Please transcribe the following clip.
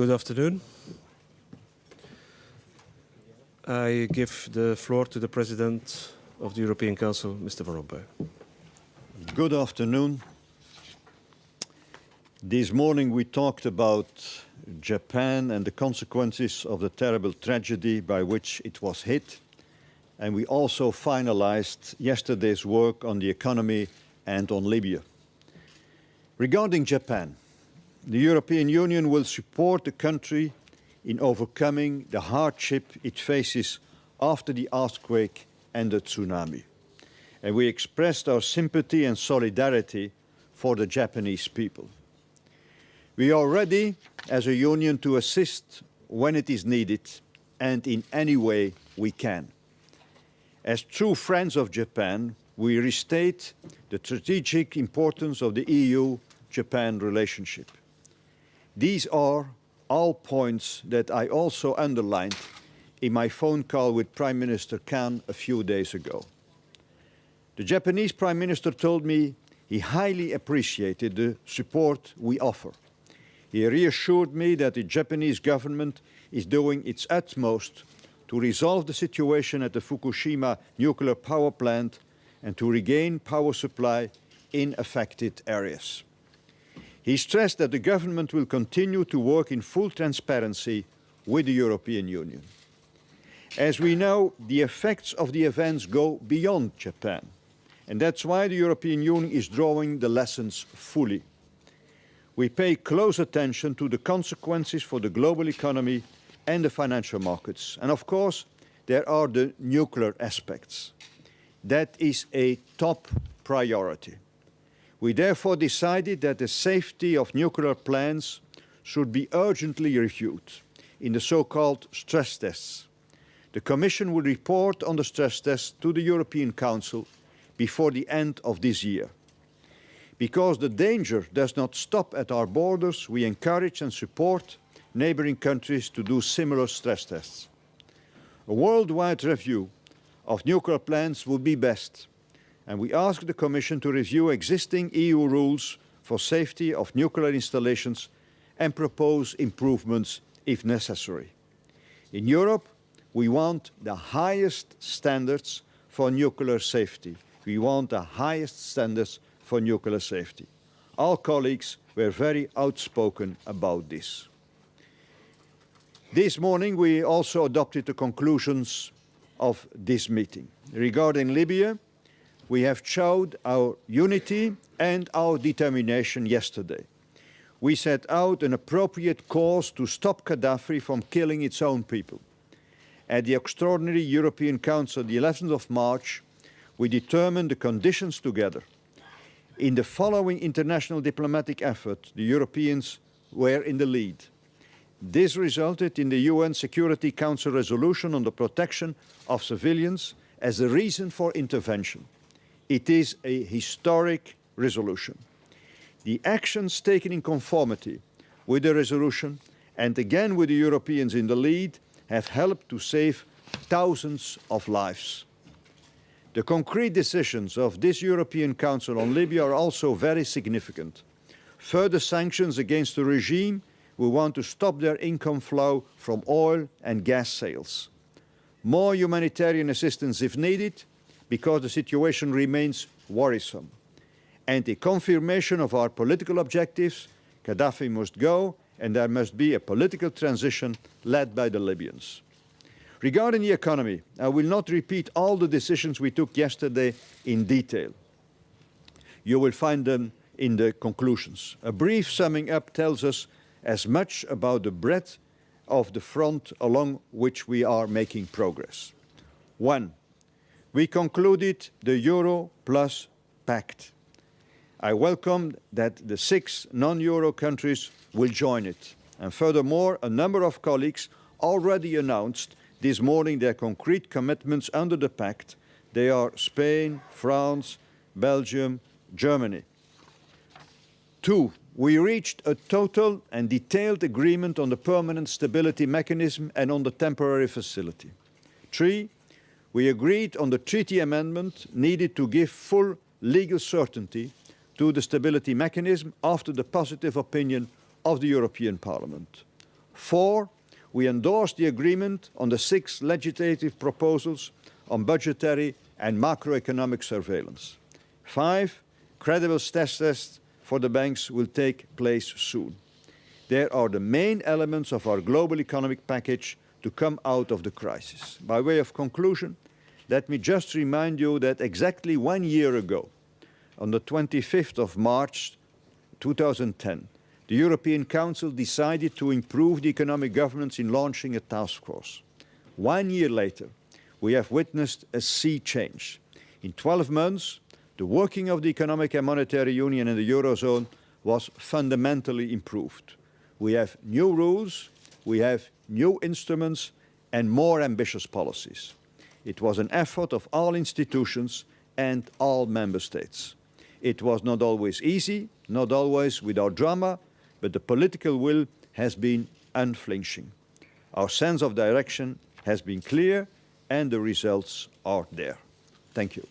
Good afternoon. I give the floor to the President of the European Council, Mr. Rompuy. Good afternoon. This morning we talked about Japan and the consequences of the terrible tragedy by which it was hit. And we also finalized yesterday's work on the economy and on Libya. Regarding Japan, the European Union will support the country in overcoming the hardship it faces after the earthquake and the tsunami. And we expressed our sympathy and solidarity for the Japanese people. We are ready as a union to assist when it is needed and in any way we can. As true friends of Japan, we restate the strategic importance of the EU-Japan relationship. These are all points that I also underlined in my phone call with Prime Minister Kan a few days ago. The Japanese Prime Minister told me he highly appreciated the support we offer. He reassured me that the Japanese government is doing its utmost to resolve the situation at the Fukushima nuclear power plant and to regain power supply in affected areas. He stressed that the government will continue to work in full transparency with the European Union. As we know, the effects of the events go beyond Japan, and that's why the European Union is drawing the lessons fully. We pay close attention to the consequences for the global economy and the financial markets. And of course, there are the nuclear aspects. That is a top priority. We therefore decided that the safety of nuclear plants should be urgently reviewed in the so-called stress tests. The Commission will report on the stress tests to the European Council before the end of this year. Because the danger does not stop at our borders, we encourage and support neighbouring countries to do similar stress tests. A worldwide review of nuclear plants would be best, and we ask the Commission to review existing EU rules for safety of nuclear installations and propose improvements if necessary. In Europe, we want the highest standards for nuclear safety. We want the highest standards for nuclear safety. Our colleagues were very outspoken about this. This morning, we also adopted the conclusions of this meeting. Regarding Libya, we have showed our unity and our determination yesterday. We set out an appropriate course to stop Gaddafi from killing its own people. At the extraordinary European Council, the 11th of March, we determined the conditions together. In the following international diplomatic effort, the Europeans were in the lead. This resulted in the UN Security Council resolution on the protection of civilians as a reason for intervention. It is a historic resolution. The actions taken in conformity with the resolution, and again with the Europeans in the lead, have helped to save thousands of lives. The concrete decisions of this European Council on Libya are also very significant. Further sanctions against the regime who want to stop their income flow from oil and gas sales. More humanitarian assistance if needed, because the situation remains worrisome. And a confirmation of our political objectives: Gaddafi must go, and there must be a political transition led by the Libyans. Regarding the economy, I will not repeat all the decisions we took yesterday in detail. You will find them in the conclusions. A brief summing up tells us as much about the breadth of the front along which we are making progress. 1. We concluded the Euro Plus Pact. I welcome that the 6 non-Euro countries will join it. And furthermore, a number of colleagues already announced this morning their concrete commitments under the pact. They are Spain, France, Belgium, Germany. 2. We reached a total and detailed agreement on the permanent stability mechanism and on the temporary facility. 3. We agreed on the treaty amendment needed to give full legal certainty to the stability mechanism after the positive opinion of the European Parliament. 4, we endorsed the agreement on the 6 legislative proposals on budgetary and macroeconomic surveillance. 5, credible stress tests for the banks will take place soon. There are the main elements of our global economic package to come out of the crisis. By way of conclusion, let me just remind you that exactly 1 year ago, on the 25th of March 2010, the European Council decided to improve the economic governance in launching a task force. 1 year later, we have witnessed a sea change. In 12 months, the working of the Economic and Monetary Union and the Eurozone was fundamentally improved. We have new rules, we have new instruments and more ambitious policies. It was an effort of all institutions and all member states. It was not always easy, not always without drama, but the political will has been unflinching. Our sense of direction has been clear and the results are there. Thank you.